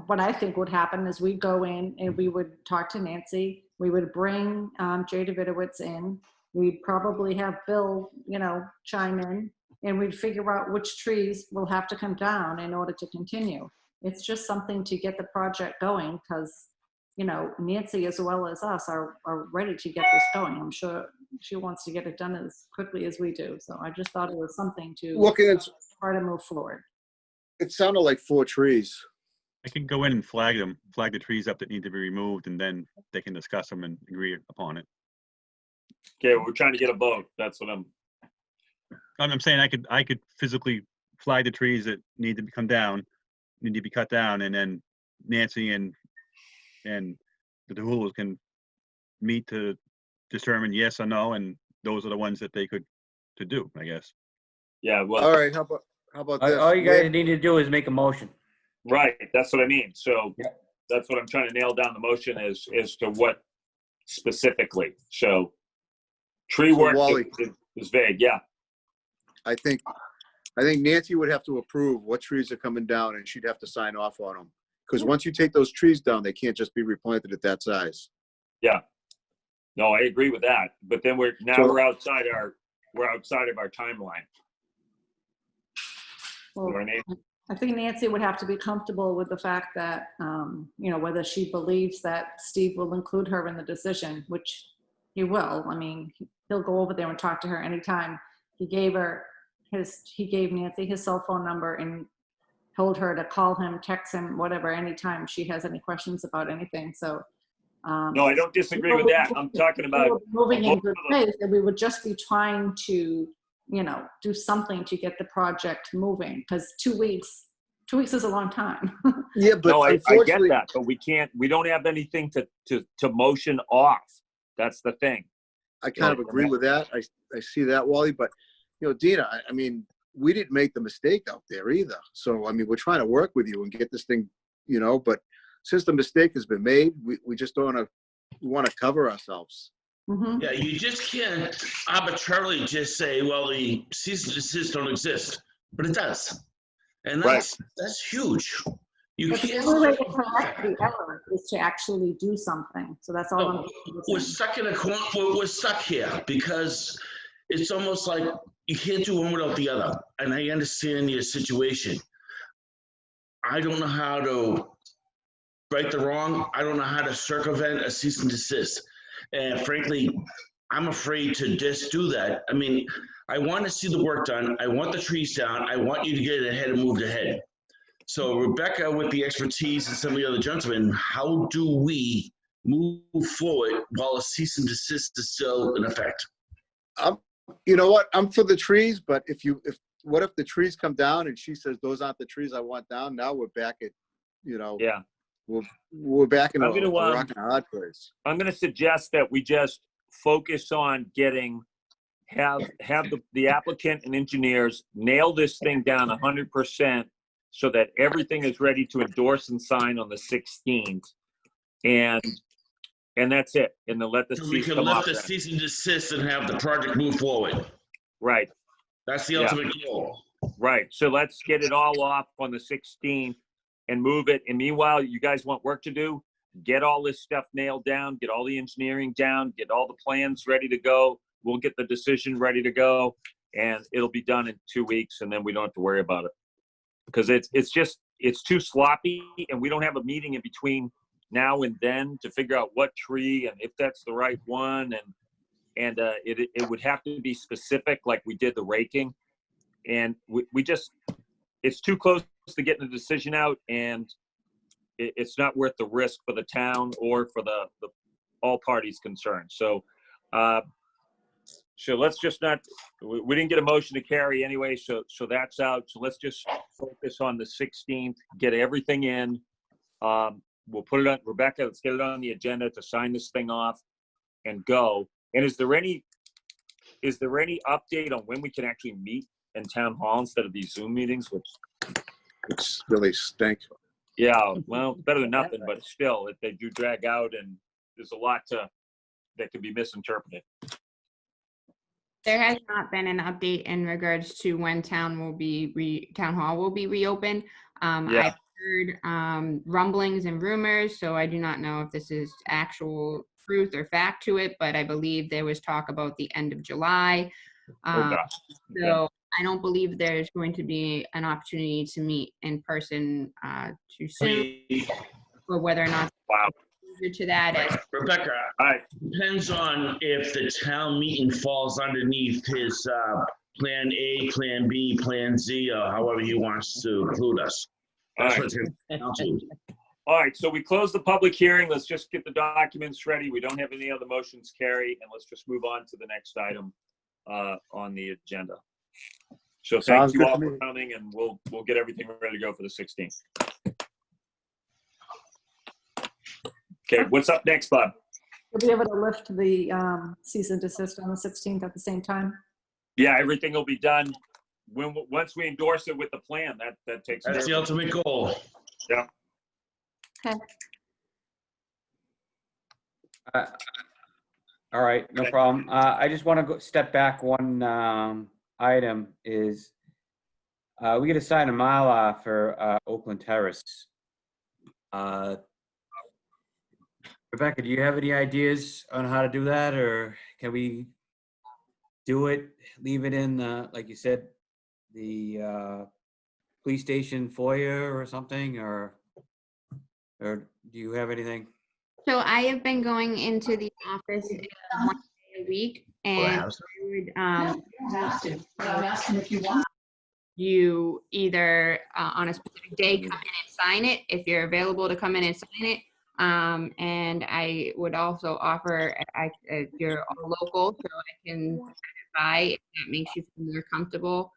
what I think would happen is we'd go in and we would talk to Nancy. We would bring Jay Davidowitz in. We'd probably have Bill, chime in, and we'd figure out which trees will have to come down in order to continue. It's just something to get the project going because, Nancy as well as us are ready to get this going. I'm sure she wants to get it done as quickly as we do. So I just thought it was something to looking at, try to move forward. it sounded like 4 trees. I can go in and flag them, flag the trees up that need to be removed, and then they can discuss them and agree upon it. Okay, we're trying to get a vote. That's what I'm saying I could physically flag the trees that need to come down, need to be cut down, and then Nancy and the DeHulas can meet to determine yes or no, and those are the ones that they could to do, I guess. yeah, well, All right, how about this? All you guys need to do is make a motion. right, that's what I mean. So Yeah. that's what I'm trying to nail down the motion as to what specifically. So tree So, work Wally. is vague, yeah. I think Nancy would have to approve what trees are coming down, and she'd have to sign off on them. Because once you take those trees down, they can't just be replanted at that size. Yeah. No, I agree with that. But then we're outside of our timeline. Well, You know what I mean? I think Nancy would have to be comfortable with the fact that, whether she believes that Steve will include her in the decision, which he will. I mean, he'll go over there and talk to her anytime. He gave Nancy his cell phone number and told her to call him, text him, whatever, anytime she has any questions about anything. So, No, I don't disagree with that. I'm talking about moving in good faith, and we would just be trying to, do something to get the project moving, because 2 weeks is a long time. Yeah, but no, I get unfortunately, that, but we don't have anything to motion off. That's the thing. I kind of agree with that. I see that, Wally. But, Dina, I mean, we didn't make the mistake out there either. So, I mean, we're trying to work with you and get this thing, but since the mistake has been made, we just don't want to cover ourselves. Mhm. Yeah, you just can't arbitrarily just say, well, the cease and desist don't exist, but it does. And that's huge. You But the can't. only way to correct the error is to actually do something. So that's all I'm We're saying. stuck in a corner. We're stuck here because it's almost like you can't do one without the other. And I understand your situation. I don't know how to right the wrong. I don't know how to circumvent a cease and desist. And frankly, I'm afraid to just do that. I mean, I want to see the work done. I want the trees down. I want you to get ahead and move ahead. So Rebecca, with the expertise and some of the other gentlemen, how do we move forward while a cease and desist is still in effect? You know what? I'm for the trees, but what if the trees come down and she says those aren't the trees I want down? Now we're back at, Yeah. we're back in a I'm gonna, rock and a hard place. I'm going to suggest that we just focus on have the applicant and engineers nail this thing down 100% so that everything is ready to endorse and sign on the 16th. And that's it. And then let the So we cease can come lift off the then. cease and desist and have the project move forward. Right. That's the Yeah. ultimate goal. Right. So let's get it all off on the 16th and move it. And meanwhile, you guys want work to do? Get all this stuff nailed down, get all the engineering down, get all the plans ready to go. We'll get the decision ready to go, and it'll be done in 2 weeks, and then we don't have to worry about it. Because it's too sloppy, and we don't have a meeting in between now and then to figure out what tree and if that's the right one. And it would have to be specific, like we did the raking. And it's too close to getting the decision out, and it's not worth the risk for the town or for the all parties concerned. So let's just not, we didn't get a motion to carry anyway, so that's out. So let's just focus on the 16th, get everything in. We'll put it on, Rebecca, let's get it on the agenda to sign this thing off and go. And is there any update on when we can actually meet in town hall instead of these Zoom meetings, which It's really stink. yeah, well, better than nothing, but still, if they do drag out, and there's a lot that could be misinterpreted. There has not been an update in regards to when town hall will be reopened. Yeah. I've heard rumblings and rumors, so I do not know if this is actual truth or fact to it, but I believe there was talk about the end of July. Oh, gosh. So I don't believe there's going to be an opportunity to meet in person too soon, or whether or not Wow. to that as Rebecca, All right. depends on if the town meeting falls underneath his Plan A, Plan B, Plan Z, or however he wants to include us. All That's right. what they're down to. All right, so we close the public hearing. Let's just get the documents ready. We don't have any other motions carry, and let's just move on to the next item on the agenda. So thank Sounds you good all to for me. coming, and we'll get everything ready to go for the 16th. Okay, what's up next, Bob? You'll be able to lift the cease and desist on the 16th at the same time? Yeah, everything will be done once we endorse it with the plan. That takes care That's of the it. ultimate goal. Yeah. Okay. All right, no problem. I just want to go step back one item is we got to sign a Mylar for Oakland Terrace. Rebecca, do you have any ideas on how to do that, or can we do it, leave it in, like you said, the police station foyer or something, or do you have anything? So I have been going into the office 1 day a week, and Well, I would, You don't have to, but I'm asking if you want. you either on a specific day come in and sign it if you're available to come in and sign it. And I would also offer, you're all local, so I can by if that makes you feel more comfortable.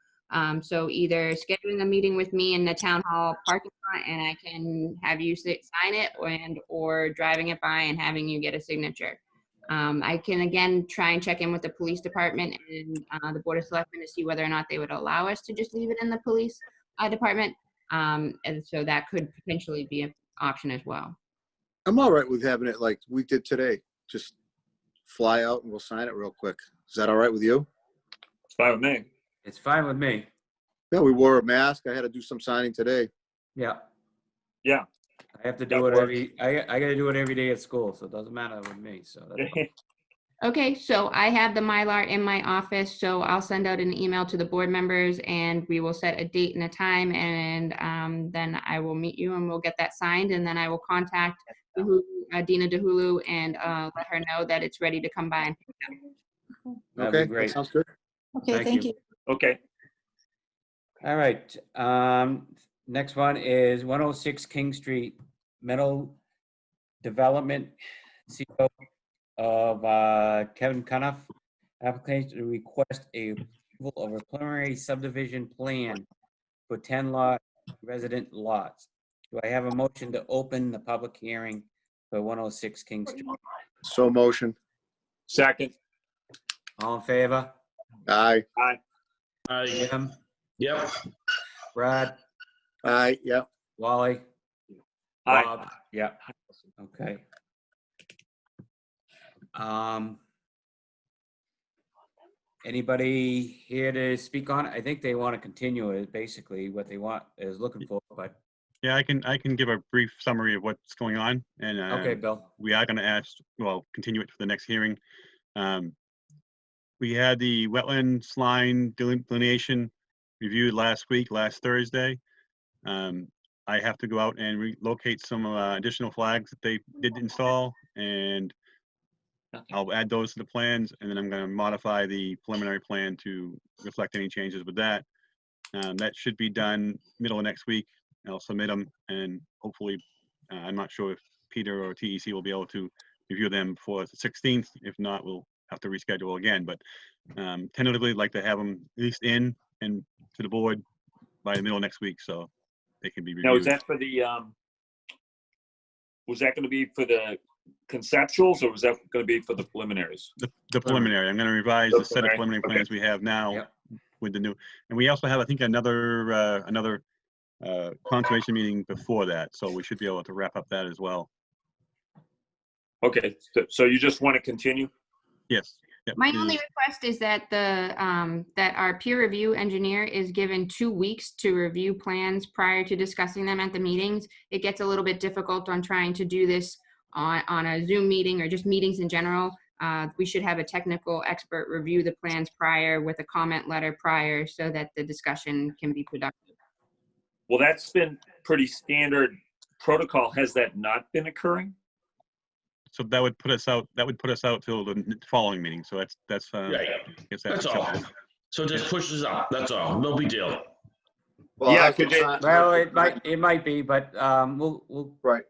So either scheduling a meeting with me in the town hall parking lot and I can have you sign it, or driving it by and having you get a signature. I can again try and check in with the police department and the Board of Selectmen to see whether or not they would allow us to just leave it in the police department. And so that could potentially be an option as well. I'm all right with having it like we did today. Just fly out and we'll sign it real quick. Is that all right with you? It's fine with me. It's fine with me. Yeah, we wore a mask. I had to do some signing today. Yeah. Yeah. I have to That do it works. I got to do it every day at school, so it doesn't matter with me. So that's fine. Okay, so I have the Mylar in my office, so I'll send out an email to the board members and we will set a date and a time, and then I will meet you and we'll get that signed, and then I will contact Dina DeHulu and let her know that it's ready to come by and pick it up. That'd be Okay, great. that sounds good. Okay, thank you. Okay. All right. Next one is 106 King Street, Meadow Development, CO of Kevin Cuniff. Application to request a approval of a preliminary subdivision plan for 10 lot resident lots. Do I have a motion to open the public hearing for 106 King Street? So motion. Second. All in favor? Aye. Jim, Yep. Brad, Aye, yeah. Wally? Aye. Bob? Yeah. Okay. Anybody here to speak on it? I think they want to continue it, basically what they want is looking for, but, Yeah, I can give a brief summary of what's going on, and okay, Bill. we are going to continue it for the next hearing. We had the wetlands line delineation reviewed last Thursday. I have to go out and relocate some additional flags that they did install, and I'll add those to the plans, and then I'm going to modify the preliminary plan to reflect any changes with that. That should be done middle of next week. I'll submit them, and hopefully, I'm not sure if Peter or TEC will be able to review them before the 16th. If not, we'll have to reschedule again. But tentatively, I'd like to have them at least in and to the board by the middle of next week, so they can be reviewed. Now, is that for the, was that going to be for the conceptuals, or was that going to be for the preliminaries? The preliminary. I'm going to revise the set of Preliminary, preliminary plans we have now Yep. with the new, and we also have, I think, another conservation meeting before that, so we should be able to wrap up that as well. Okay, so you just want to continue? Yes. Yep. My only request is that that our peer review engineer is given 2 weeks to review plans prior to discussing them at the meetings. It gets a little bit difficult on trying to do this on a Zoom meeting or just meetings in general. We should have a technical expert review the plans prior with a comment letter prior so that the discussion can be productive. Well, that's been pretty standard protocol. Has that not been occurring? So that would put us out till the following meeting, so that's Right. I guess That's all. acceptable. So it just pushes up. That's all. No big deal. Well, Yeah, I could could you- sign- Well, it might be, but Right.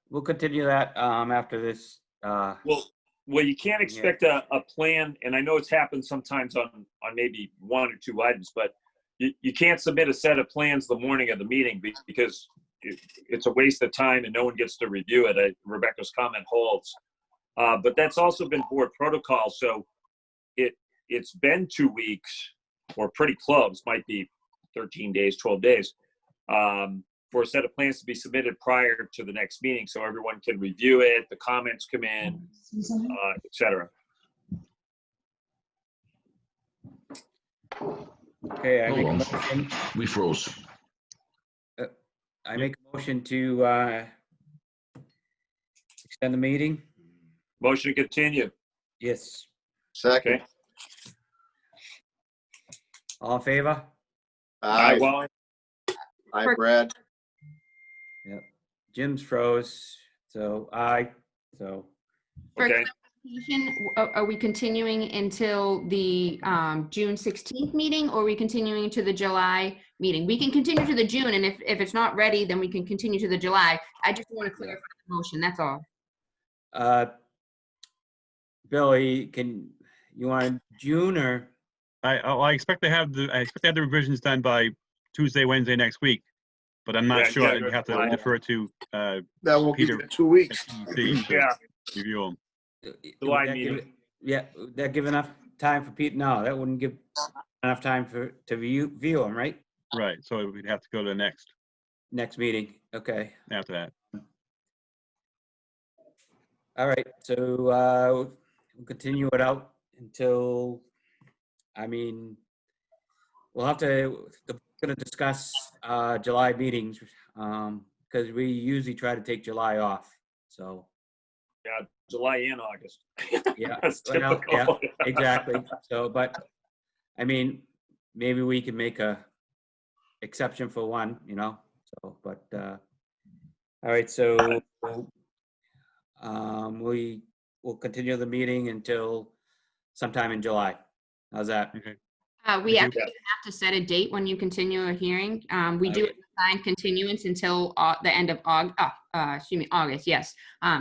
we'll continue that after this. Well, you can't expect a plan, and I know it's happened sometimes on maybe one or two items, but you can't submit a set of plans the morning of the meeting because it's a waste of time and no one gets to review it. Rebecca's comment holds. But that's also been board protocol, so it's been 2 weeks, or pretty close, might be 13 days, 12 days, for a set of plans to be submitted prior to the next meeting, so everyone can review it, the comments come in, et cetera. Okay, I make a Hold on. motion. We froze. I make a motion to extend the meeting. Motion to continue. Yes. Second. Okay. All in favor? Aye. Well, Aye, Brad. Yep. Jim's froze, so aye. So For okay. clarification, are we continuing until the June 16th meeting, or are we continuing to the July meeting? We can continue to the June, and if it's not ready, then we can continue to the July. I just want to clarify the motion, that's all. Billy, you want June or? I expect to have the revisions done by Tuesday, Wednesday next week, but I'm not Yeah, sure. yeah, I have to July. defer to That will give Peter. you 2 weeks. to Yeah, review them. July Would that meeting. would that give enough time for Pete? No, that wouldn't give enough time to view them, right? Right, so we'd have to go to the Next meeting, okay. after that. All right, so we'll continue it out until, we'll have to, we're gonna discuss July meetings, because we usually try to take July off, so, Yeah, July and August. yeah. That's well, typical. Yeah, exactly, so, but, maybe we can make a exception for one, so, but, all right, so, we will continue the meeting until sometime in July. How's that? Okay. We Thank actually have to set a date when you continue a hearing. We do Okay. assign continuance until the end of August, yes.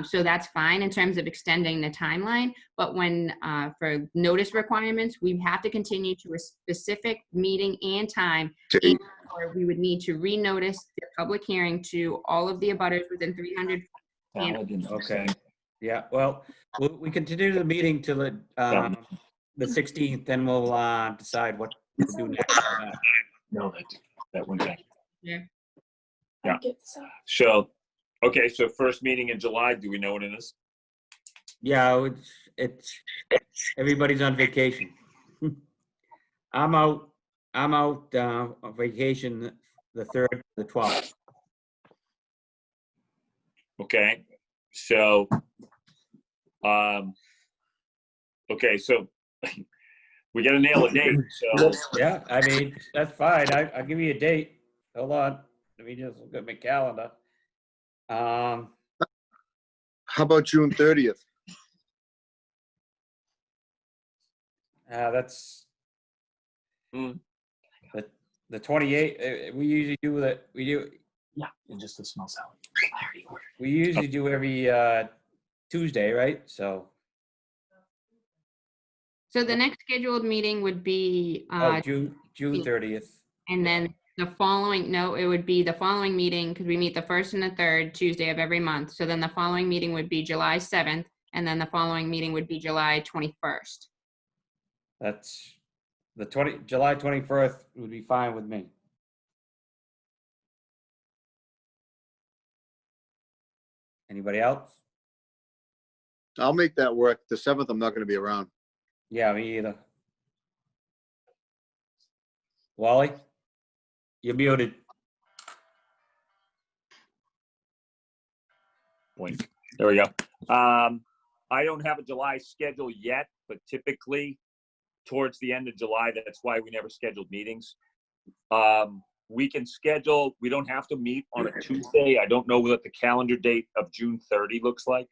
So that's fine in terms of extending the timeline, but when, for notice requirements, we have to continue to a specific meeting and time, or we would need to renotice the public hearing to all of the abutters within 300. Okay, yeah, well, we continue the meeting till the 16th, then we'll decide what to do next. No, that went back. Yeah. Yeah. So, okay, so first meeting in July, do we know what it is? Yeah, it's everybody's on vacation. I'm out on vacation the 3rd to the 12th. Okay, so, okay, so we gotta nail a date, so, Yeah, that's fine. I'll give you a date. Hold on. Let me just look at my calendar. How about June 30th? That's Hmm. the 28th. We usually do that. yeah, and just the small salad. We usually do every Tuesday, right? So, So the next scheduled meeting would be, June 30th. and then the following, no, it would be the following meeting, because we meet the 1st and the 3rd Tuesday of every month. So then the following meeting would be July 7th, and then the following meeting would be July 21st. That's July 21st would be fine with me. Anybody else? I'll make that work. The 7th, I'm not going to be around. Yeah, me either. Wally? You're muted. Point. There we go. I don't have a July schedule yet, but typically towards the end of July, that's why we never scheduled meetings. We can schedule, we don't have to meet on a Tuesday. I don't know what the calendar date of June 30 looks like.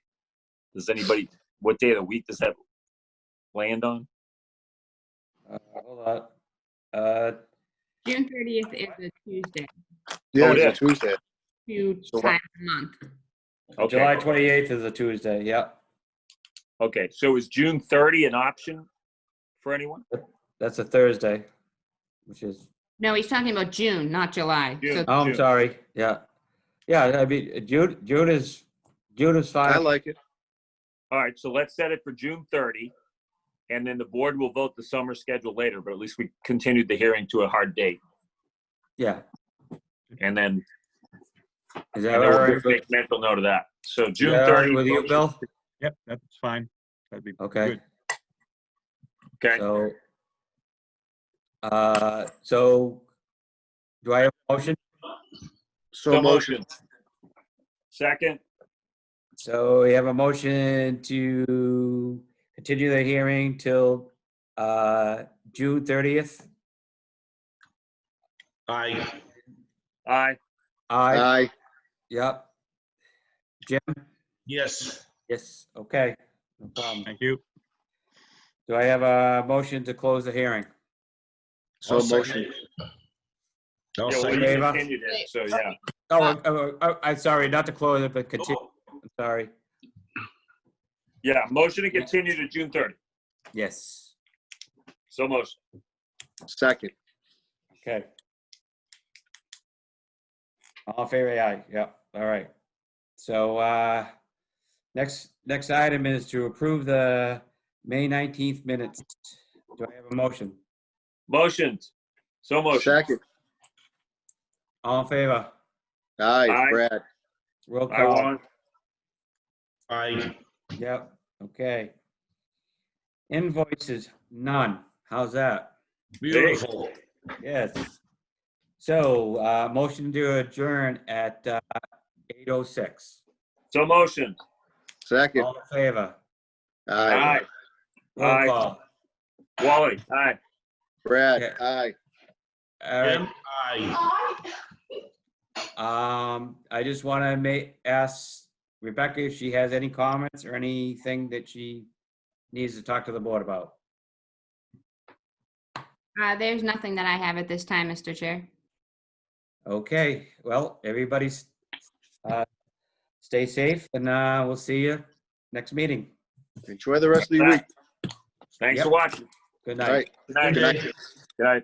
Does anybody, what day of the week does that land on? Hold on. June 30th is a Tuesday, Yeah, it it's a is. Tuesday. two So what- times a month. Okay. July 28th is a Tuesday, yeah. Okay, so is June 30 an option for anyone? That's a Thursday, which is, No, he's talking about June, not July. June. So oh, I'm June. sorry, yeah. Yeah, I mean, June is I fine. like it. All right, so let's set it for June 30, and then the board will vote the summer schedule later, but at least we continued the hearing to a hard date. Yeah, And then, is and that then all we'll right? just make mental note of that. So Is June that all right 30. with you, Bill? Yep, that's fine. That'd be Okay. good. Okay, So do I have a motion? So motion. Second, So we have a motion to continue the hearing till June 30th. Aye. aye. Aye, Aye. yep. Jim? Yes. Yes, okay, no problem. Thank you. Do I have a motion to close the hearing? So I'll second motion. it. I'll Yeah, well, second you it. Favor? continued it, so yeah. I'm sorry, not to close it, but continue, I'm sorry. Yeah, motion to continue to June 30. Yes, So motion. Second. okay. All in favor, aye, yeah, all right. So, next item is to approve the May 19th minutes. Do I have a motion? Motioned. So motion. Second. All in favor? Aye, Aye. Brad. Roll I call. want, Aye. Yep, okay. Invoices, none. How's that? Beautiful. Yes. So, motion to adjourn at 8:06. so motion. Second. All in favor? Aye. Aye. Roll Aye. call. Wally, aye. Brad. Yeah. Aye. All right. Jim? Aye. I just want to ask Rebecca if she has any comments or anything that she needs to talk to the board about. there's nothing that I have at this time, Mr. Chair. Okay, well, everybody's stay safe and we'll see you next meeting. Enjoy the rest of the week. Thanks Yep. for watching. Good All night. right. Good night. Good night. Good night.